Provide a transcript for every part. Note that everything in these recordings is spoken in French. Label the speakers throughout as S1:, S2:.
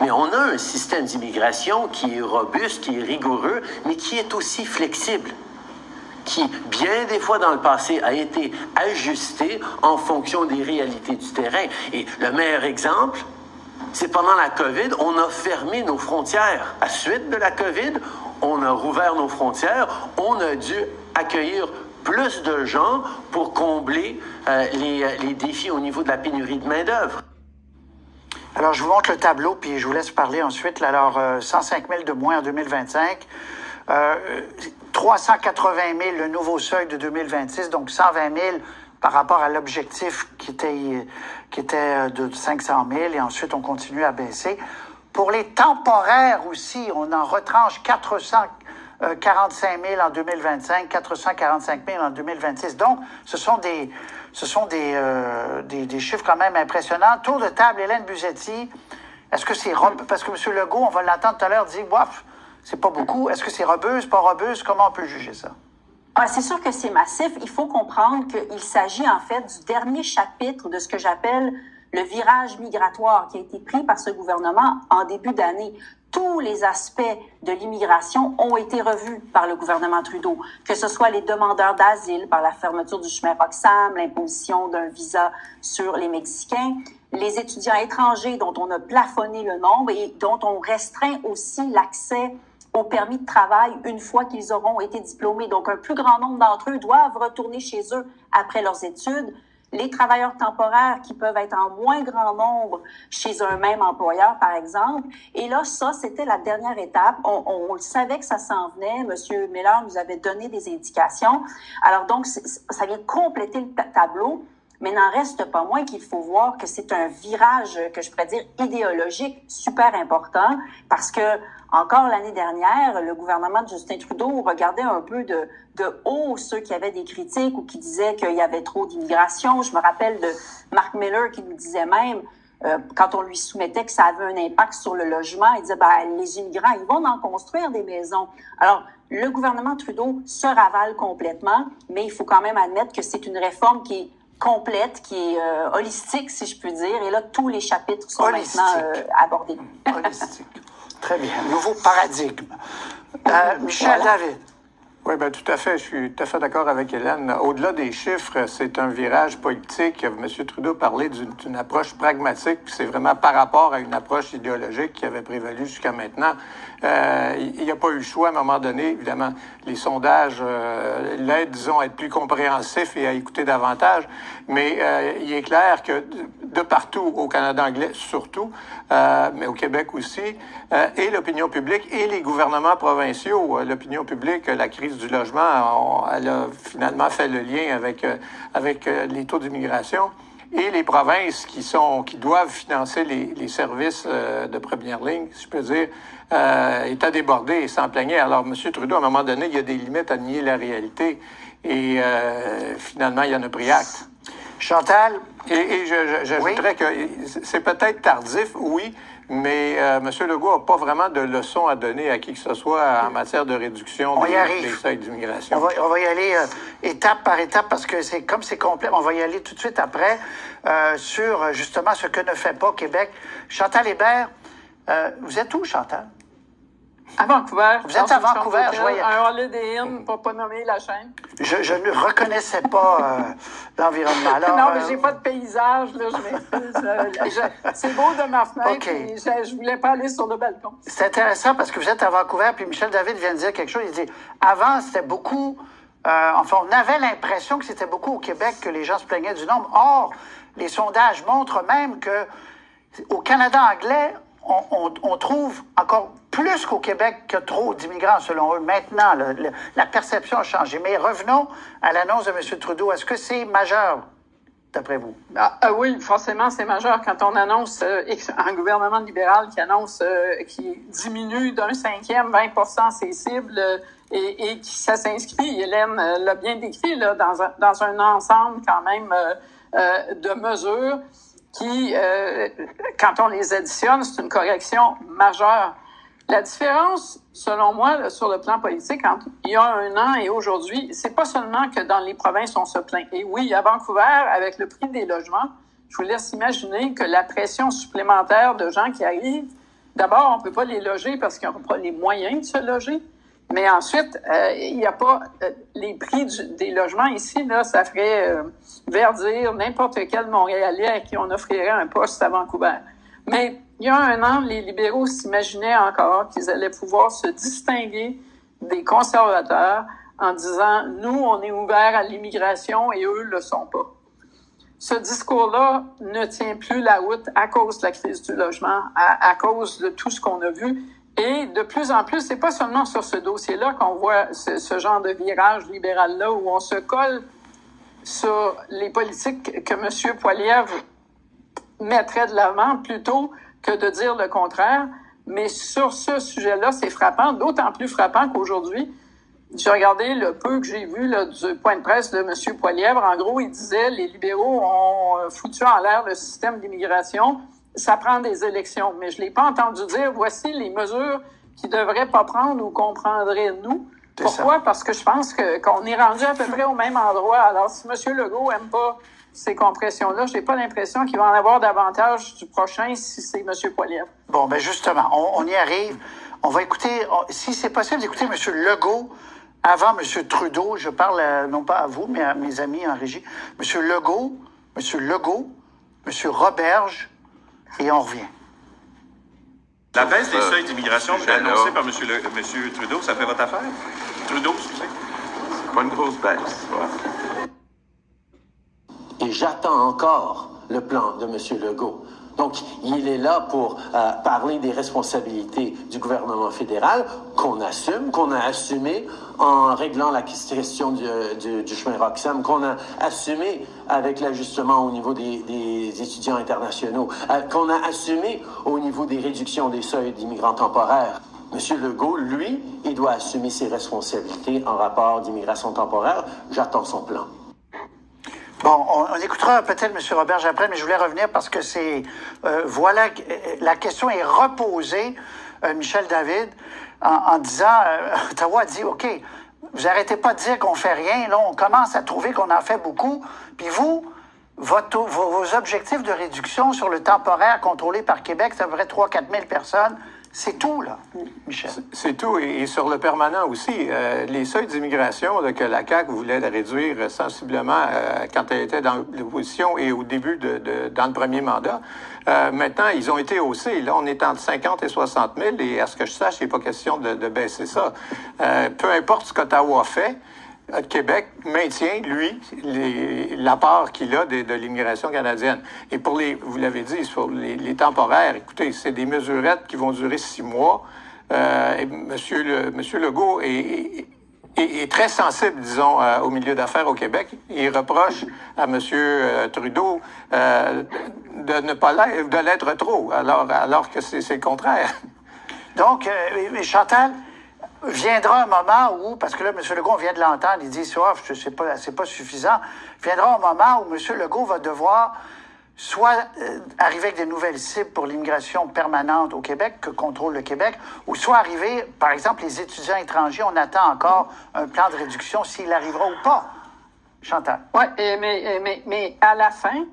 S1: Mais on a un système d'immigration qui est robuste, qui est rigoureux, mais qui est aussi flexible, qui, bien des fois dans le passé, a été ajusté en fonction des réalités du terrain. Et le meilleur exemple, c'est pendant la COVID, on a fermé nos frontières. À la suite de la COVID, on a rouvert nos frontières, on a dû accueillir plus de gens pour combler les défis au niveau de la pénurie de main-d'œuvre.
S2: Alors, je vous montre le tableau, puis je vous laisse parler ensuite. Alors, 105 000 de moins en 2025, 380 000 le nouveau seuil de 2026, donc 120 000 par rapport à l'objectif qui était de 500 000, et ensuite on continue à baisser. Pour les temporaires aussi, on en retranche 445 000 en 2025, 445 000 en 2026. Donc, ce sont des chiffres quand même impressionnants. Tour de table, Hélène Buzzetti, est-ce que c'est... Parce que M. Legault, on va l'entendre tout à l'heure, dit « Waf, c'est pas beaucoup. Est-ce que c'est robuste, pas robuste? Comment on peut juger ça? »
S3: C'est sûr que c'est massif. Il faut comprendre qu'il s'agit en fait du dernier chapitre de ce que j'appelle le virage migratoire qui a été pris par ce gouvernement en début d'année. Tous les aspects de l'immigration ont été revus par le gouvernement Trudeau, que ce soit les demandeurs d'asile par la fermeture du chemin Roxham, l'imposition d'un visa sur les Mexicains, les étudiants étrangers dont on a plafonné le nombre et dont on restreint aussi l'accès au permis de travail une fois qu'ils auront été diplômés. Donc, un plus grand nombre d'entre eux doivent retourner chez eux après leurs études. Les travailleurs temporaires qui peuvent être en moins grand nombre chez un même employeur, par exemple. Et là, ça, c'était la dernière étape. On le savait que ça s'en venait. Monsieur Miller nous avait donné des indications. Alors donc, ça vient compléter le tableau. Mais n'en reste pas moins qu'il faut voir que c'est un virage, que je pourrais dire, idéologique super important, parce que encore l'année dernière, le gouvernement de Justin Trudeau regardait un peu de haut ceux qui avaient des critiques ou qui disaient qu'il y avait trop d'immigration. Je me rappelle de Mark Miller qui nous disait même, quand on lui soumettait que ça avait un impact sur le logement, il disait, les immigrants, ils vont en construire des maisons. Alors, le gouvernement Trudeau se ravale complètement, mais il faut quand même admettre que c'est une réforme qui est complète, qui est holistique, si je peux dire. Et là, tous les chapitres sont maintenant abordés.
S2: Holistique. Très bien. Nouveau paradigme. Michel David.
S4: Oui, bien, tout à fait. Je suis tout à fait d'accord avec Hélène. Au-delà des chiffres, c'est un virage politique. M. Trudeau parlait d'une approche pragmatique, puis c'est vraiment par rapport à une approche idéologique qui avait prévalu jusqu'à maintenant. Il n'y a pas eu le choix à un moment donné. Évidemment, les sondages l'aident, disons, à être plus compréhensifs et à écouter davantage. Mais il est clair que de partout, au Canada anglais surtout, mais au Québec aussi, et l'opinion publique et les gouvernements provinciaux, l'opinion publique, la crise du logement, elle a finalement fait le lien avec les taux d'immigration. Et les provinces qui doivent financer les services de première ligne, si je peux dire, étaient débordées et s'en plaignaient. Alors, M. Trudeau, à un moment donné, il y a des limites à nier la réalité. Et finalement, il y en a pris acte.
S2: Chantal?
S4: Et j'ajouterais que c'est peut-être tardif, oui, mais M. Legault n'a pas vraiment de leçons à donner à qui que ce soit en matière de réduction des seuils d'immigration.
S2: On va y aller étape par étape parce que comme c'est complet, on va y aller tout de suite après sur justement ce que ne fait pas Québec. Chantal Hébert, vous êtes où, Chantal?
S5: À Vancouver.
S2: Vous êtes à Vancouver, je voyais.
S5: Un Holiday Inn, pour pas nommer la chaîne.
S2: Je ne reconnaissais pas l'environnement. Alors,
S5: non, mais j'ai pas de paysage, là, c'est beau de ma fenêtre,
S2: okay.
S5: Je voulais pas aller sur le balcon.
S2: C'est intéressant parce que vous êtes à Vancouver, puis Michel David vient de dire quelque chose, il dit, avant, c'était beaucoup, enfin, on avait l'impression que c'était beaucoup au Québec que les gens se plaignaient du nombre. Or, les sondages montrent même que au Canada anglais, on trouve encore plus qu'au Québec que trop d'immigrants, selon eux. Maintenant, la perception a changé. Mais revenons à l'annonce de M. Trudeau. Est-ce que c'est majeur, d'après vous?
S5: Oui, forcément, c'est majeur quand on annonce un gouvernement libéral qui annonce qui diminue d'un cinquième, 20% ses cibles et qui ça s'inscrit, Hélène l'a bien décrit, là, dans un ensemble quand même de mesures qui, quand on les additionne, c'est une correction majeure. La différence, selon moi, là, sur le plan politique, entre il y a un an et aujourd'hui, c'est pas seulement que dans les provinces, on se plaint. Et oui, à Vancouver, avec le prix des logements, je vous laisse imaginer que la pression supplémentaire de gens qui arrivent D'abord, on peut pas les loger parce qu'ils n'ont pas les moyens de se loger. Mais ensuite, il n'y a pas les prix des logements ici, là, ça ferait verdir n'importe quel Montréalais à qui on offrirait un poste à Vancouver. Mais il y a un an, les libéraux s'imaginaient encore qu'ils allaient pouvoir se distinguer des conservateurs en disant « Nous, on est ouverts à l'immigration et eux le sont pas ». Ce discours-là ne tient plus la route à cause de la crise du logement, à cause de tout ce qu'on a vu. Et de plus en plus, c'est pas seulement sur ce dossier-là qu'on voit ce genre de virage libéral-là où on se colle sur les politiques que M. Poilievre mettrait de l'avant plutôt que de dire le contraire. Mais sur ce sujet-là, c'est frappant, d'autant plus frappant qu'aujourd'hui, j'ai regardé le peu que j'ai vu là, du point de presse de M. Poilievre. En gros, il disait les libéraux ont foutu en l'air le système d'immigration. Ça prend des élections. Mais je l'ai pas entendu dire voici les mesures qu'ils devraient pas prendre ou qu'on prendrait nous. Pourquoi? Parce que je pense qu'on est rendu à peu près au même endroit. Alors, si M. Legault aime pas ces compressions-là, j'ai pas l'impression qu'il va en avoir davantage du prochain si c'est M. Poilievre.
S2: Bon, ben justement, on y arrive. On va écouter, si c'est possible, d'écouter M. Legault avant M. Trudeau. Je parle non pas à vous, mais à mes amis en régie. M. Legault, M. Roberge, et on revient.
S6: La baisse des seuils d'immigration annoncée par M. Trudeau, ça fait votre affaire? Trudeau, excusez.
S7: C'est pas une grosse baisse. Ouais.
S1: Et j'attends encore le plan de M. Legault. Donc, il est là pour parler des responsabilités du gouvernement fédéral qu'on assume, qu'on a assumé en réglant la question du chemin Roxham, qu'on a assumé avec l'ajustement au niveau des étudiants internationaux, qu'on a assumé au niveau des réductions des seuils d'immigrants temporaires. M. Legault, lui, il doit assumer ses responsabilités en rapport d'immigration temporaire. J'attends son plan.
S2: Bon, on écoutera peut-être M. Roberge après, mais je voulais revenir parce que c'est... voilà, la question est reposée, Michel David, en disant... Ottawa dit, OK, vous arrêtez pas de dire qu'on fait rien, là, on commence à trouver qu'on en fait beaucoup, puis vous, vos objectifs de réduction sur le temporaire contrôlé par Québec, c'est à peu près 3-4 000 personnes. C'est tout, là, Michel.
S4: C'est tout. Et sur le permanent aussi, les seuils d'immigration que la CAQ voulait réduire sensiblement quand elle était dans l'opposition et au début dans le premier mandat, maintenant, ils ont été haussés. Là, on est entre 50 et 60 000 et à ce que je sache, il n'est pas question de baisser ça. Peu importe ce qu'Ottawa fait, Québec maintient, lui, la part qu'il a de l'immigration canadienne. Et pour vous l'avez dit, sur les temporaires, écoutez, c'est des mesurettes qui vont durer 6 mois. Monsieur Legault est très sensible, disons, au milieu d'affaires au Québec. Il reproche à M. Trudeau de ne pas l'être, de l'être trop, alors que c'est le contraire.
S2: Donc, Chantal, viendra un moment où, parce que là, M. Legault, on vient de l'entendre, il dit, c'est pas suffisant. Viendra un moment où M. Legault va devoir soit arriver avec des nouvelles cibles pour l'immigration permanente au Québec, que contrôle le Québec, ou soit arriver, par exemple, les étudiants étrangers, on attend encore un plan de réduction, s'il arrivera ou pas. Chantal.
S5: Oui, mais à la fin,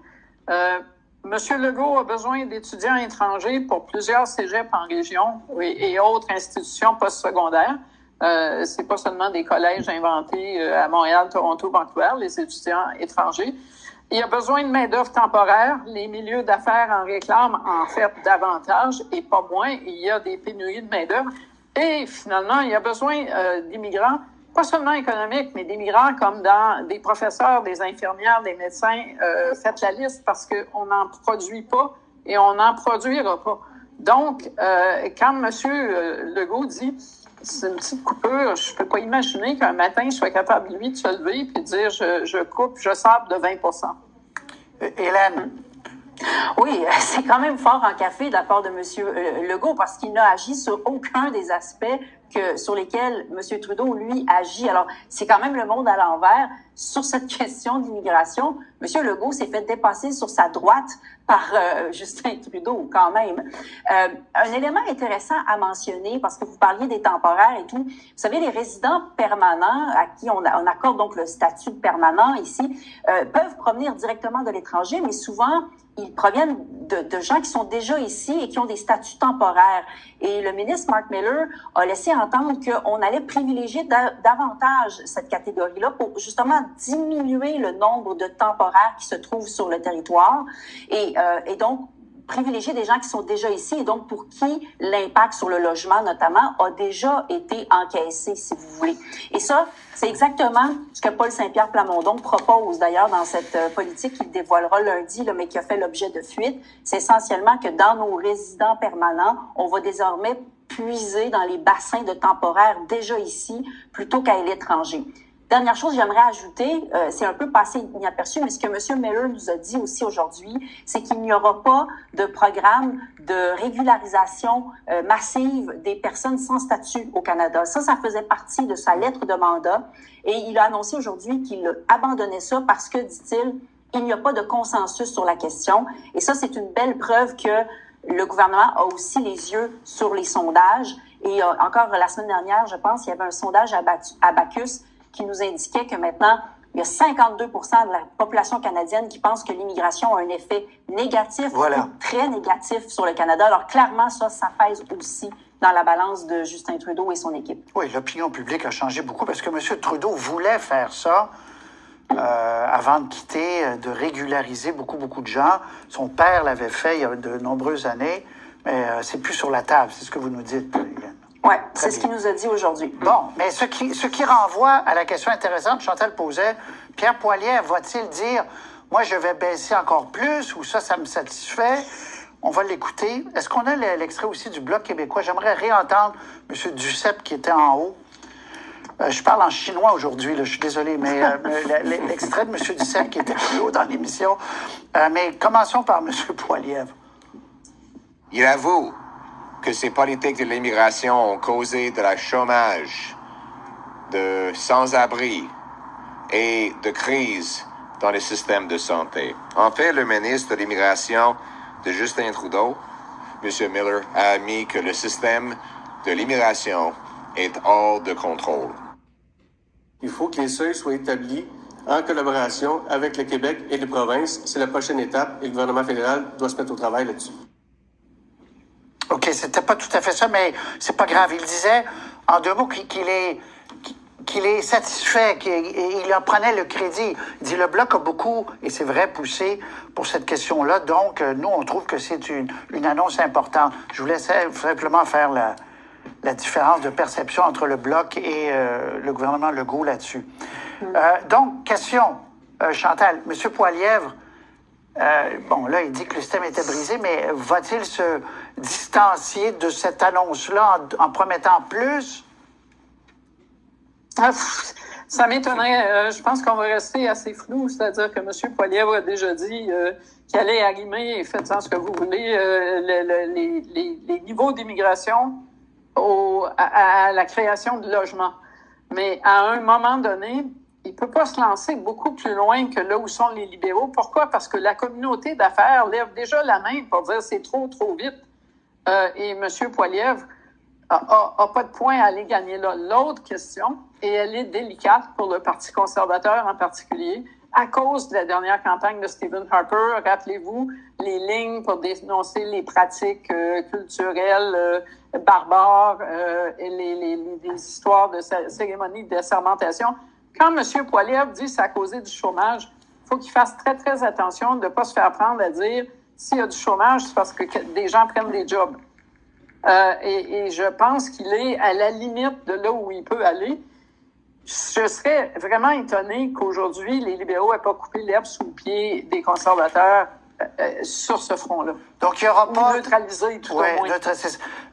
S5: M. Legault a besoin d'étudiants étrangers pour plusieurs cégeps en région et autres institutions postsecondaires. C'est pas seulement des collèges inventés à Montréal, Toronto, Vancouver, les étudiants étrangers. Il y a besoin de main-d'œuvre temporaire. Les milieux d'affaires en réclament en fait davantage et pas moins. Il y a des pénuries de main-d'œuvre. Et finalement, il y a besoin d'immigrants, pas seulement économiques, mais d'immigrants comme dans des professeurs, des infirmières, des médecins. Faites la liste parce qu'on n'en produit pas et on n'en produira pas. Donc, quand M. Legault dit c'est une petite coupure, je peux pas imaginer qu'un matin, il soit capable, lui, de se lever et de dire je coupe, je sable de 20
S2: Hélène.
S3: Oui, c'est quand même fort en café de la part de M. Legault parce qu'il n'a agi sur aucun des aspects sur lesquels M. Trudeau, lui, agit. Alors, c'est quand même le monde à l'envers. Sur cette question d'immigration, M. Legault s'est fait dépasser sur sa droite par Justin Trudeau, quand même. Un élément intéressant à mentionner, parce que vous parliez des temporaires et tout, vous savez, les résidents permanents à qui on accorde donc le statut de permanent ici, peuvent provenir directement de l'étranger, mais souvent ils proviennent de gens qui sont déjà ici et qui ont des statuts temporaires. Et le ministre Mark Miller a laissé entendre qu'on allait privilégier davantage cette catégorie-là pour justement diminuer le nombre de temporaires qui se trouvent sur le territoire et donc privilégier des gens qui sont déjà ici et donc pour qui l'impact sur le logement notamment a déjà été encaissé, si vous voulez. Et ça, c'est exactement ce que Paul Saint-Pierre Plamondon propose d'ailleurs dans cette politique qu'il dévoilera lundi, là, mais qui a fait l'objet de fuite. C'est essentiellement que dans nos résidents permanents, on va désormais puiser dans les bassins de temporaires déjà ici plutôt qu'à l'étranger. Dernière chose que j'aimerais ajouter, c'est un peu passé inaperçu, mais ce que M. Miller nous a dit aussi aujourd'hui, c'est qu'il n'y aura pas de programme de régularisation massive des personnes sans statut au Canada. Ça faisait partie de sa lettre de mandat et il a annoncé aujourd'hui qu'il abandonnait ça parce que, dit-il, il n'y a pas de consensus sur la question. Et ça, c'est une belle preuve que le gouvernement a aussi les yeux sur les sondages. Et encore la semaine dernière, je pense, il y avait un sondage à Abacus qui nous indiquait que maintenant, il y a 52% de la population canadienne qui pense que l'immigration a un effet négatif, ou très négatif sur le Canada. Alors clairement, ça pèse aussi dans la balance de Justin Trudeau et son équipe.
S2: Oui, l'opinion publique a changé beaucoup parce que M. Trudeau voulait faire ça avant de quitter, de régulariser beaucoup de gens. Son père l'avait fait il y a de nombreuses années, mais c'est plus sur la table, c'est ce que vous nous dites, Hélène.
S3: Oui, c'est ce qu'il nous a dit aujourd'hui.
S2: Bon, mais ce qui renvoie à la question intéressante que Chantal posait, Pierre Poilievre va-t-il dire « Moi, je vais baisser encore plus » ou « Ça me satisfait ». On va l'écouter. Est-ce qu'on a l'extrait aussi du Bloc québécois? J'aimerais réentendre M. Duceppe qui était en haut. Je parle en chinois aujourd'hui, je suis désolé, mais l'extrait de M. Duceppe qui était plus haut dans l'émission. Mais commençons par M. Poilievre.
S8: Il avoue que ces politiques de l'immigration ont causé de la chômage, de sans-abri et de crise dans le système de santé. En fait, le ministre de l'Immigration de Justin Trudeau, M. Miller, a admis que le système de l'immigration est hors de contrôle.
S9: Il faut que les seuils soient établis en collaboration avec le Québec et les provinces. C'est la prochaine étape et le gouvernement fédéral doit se mettre au travail là-dessus.
S2: OK, c'était pas tout à fait ça, mais c'est pas grave. Il disait, en deux mots, qu'il est satisfait, qu'il en prenait le crédit. Il dit, le Bloc a beaucoup, et c'est vrai, poussé pour cette question-là. Donc, nous, on trouve que c'est une annonce importante. Je voulais simplement faire la différence de perception entre le Bloc et le gouvernement Legault là-dessus. Donc, question, Chantal, M. Poilievre, bon, là, il dit que le système était brisé, mais va-t-il se distancier de cette annonce-là en promettant plus?
S5: Ça m'étonnerait. Je pense qu'on va rester assez flou, c'est-à-dire que M. Poilievre a déjà dit qu'il allait arrimer, et faites-en ce que vous voulez, les niveaux d'immigration à la création de logements. Mais à un moment donné, il ne peut pas se lancer beaucoup plus loin que là où sont les libéraux. Pourquoi? Parce que la communauté d'affaires lève déjà la main pour dire c'est trop vite. Et M. Poilievre n'a pas de point à aller gagner là. L'autre question, et elle est délicate pour le Parti conservateur en particulier, à cause de la dernière campagne de Stephen Harper. Rappelez-vous les lignes pour dénoncer les pratiques culturelles barbares et les histoires de cérémonies de sermentation. Quand M. Poilievre dit que ça a causé du chômage, il faut qu'il fasse très, très attention de ne pas se faire prendre à dire s'il y a du chômage, c'est parce que des gens prennent des jobs. Et je pense qu'il est à la limite de là où il peut aller. Je serais vraiment étonné qu'aujourd'hui, les libéraux n'aient pas coupé l'herbe sous le pied des conservateurs sur ce front-là.
S2: Donc, il n'y aura pas...
S5: Neutraliser tout au moins.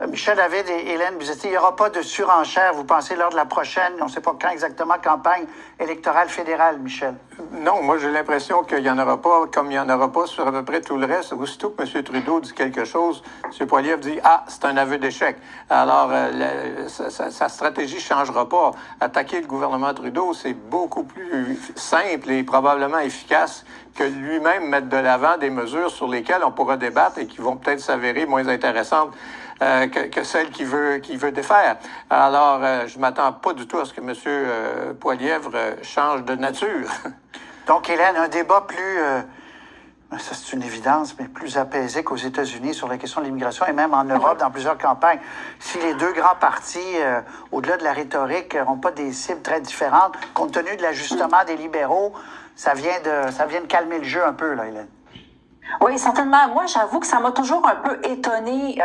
S2: Michel David et Hélène Buzzetti, il n'y aura pas de surenchère, vous pensez, lors de la prochaine, on ne sait pas quand exactement, campagne électorale fédérale, Michel?
S4: Non, moi, j'ai l'impression qu'il n'y en aura pas, comme il n'y en aura pas sur à peu près tout le reste. Aussitôt que M. Trudeau dit quelque chose, M. Poilievre dit « Ah, c'est un aveu d'échec ». Alors, sa stratégie ne changera pas. Attaquer le gouvernement Trudeau, c'est beaucoup plus simple et probablement efficace que lui-même mettre de l'avant des mesures sur lesquelles on pourra débattre et qui vont peut-être s'avérer moins intéressantes que celles qu'il veut défaire. Alors, je ne m'attends pas du tout à ce que M. Poilievre change de nature.
S2: Donc, Hélène, un débat plus Ça, c'est une évidence, mais plus apaisé qu'aux États-Unis sur la question de l'immigration et même en Europe, dans plusieurs campagnes. Si les deux grands partis, au-delà de la rhétorique, n'ont pas des cibles très différentes, compte tenu de l'ajustement des libéraux, ça vient de calmer le jeu un peu, là, Hélène.
S3: Oui, certainement. Moi, j'avoue que ça m'a toujours un peu étonnée,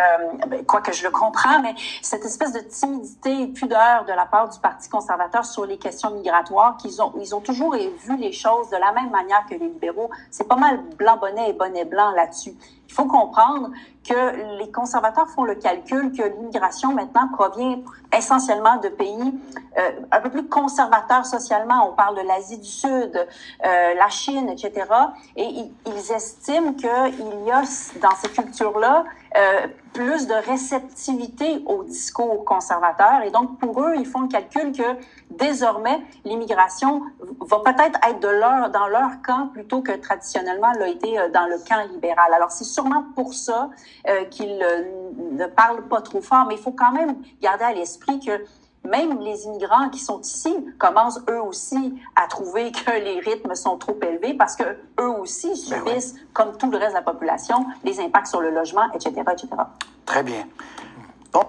S3: quoique je le comprends, mais cette espèce de timidité et pudeur de la part du Parti conservateur sur les questions migratoires, ils ont toujours vu les choses de la même manière que les libéraux. C'est pas mal blanc-bonnet et bonnet-blanc là-dessus. Il faut comprendre que les conservateurs font le calcul que l'immigration maintenant provient essentiellement de pays un peu plus conservateurs socialement. On parle de l'Asie du Sud, la Chine, etc. Et ils estiment qu'il y a dans ces cultures-là plus de réceptivité au discours conservateur. Et donc, pour eux, ils font le calcul que désormais, l'immigration va peut-être être dans leur camp plutôt que traditionnellement l'a été dans le camp libéral. Alors, c'est sûrement pour ça qu'ils ne parlent pas trop fort, mais il faut quand même garder à l'esprit que même les immigrants qui sont ici commencent eux aussi à trouver que les rythmes sont trop élevés parce que eux aussi subissent, comme tout le reste de la population, les impacts sur le logement, etc., etc.
S2: Très bien. Bon.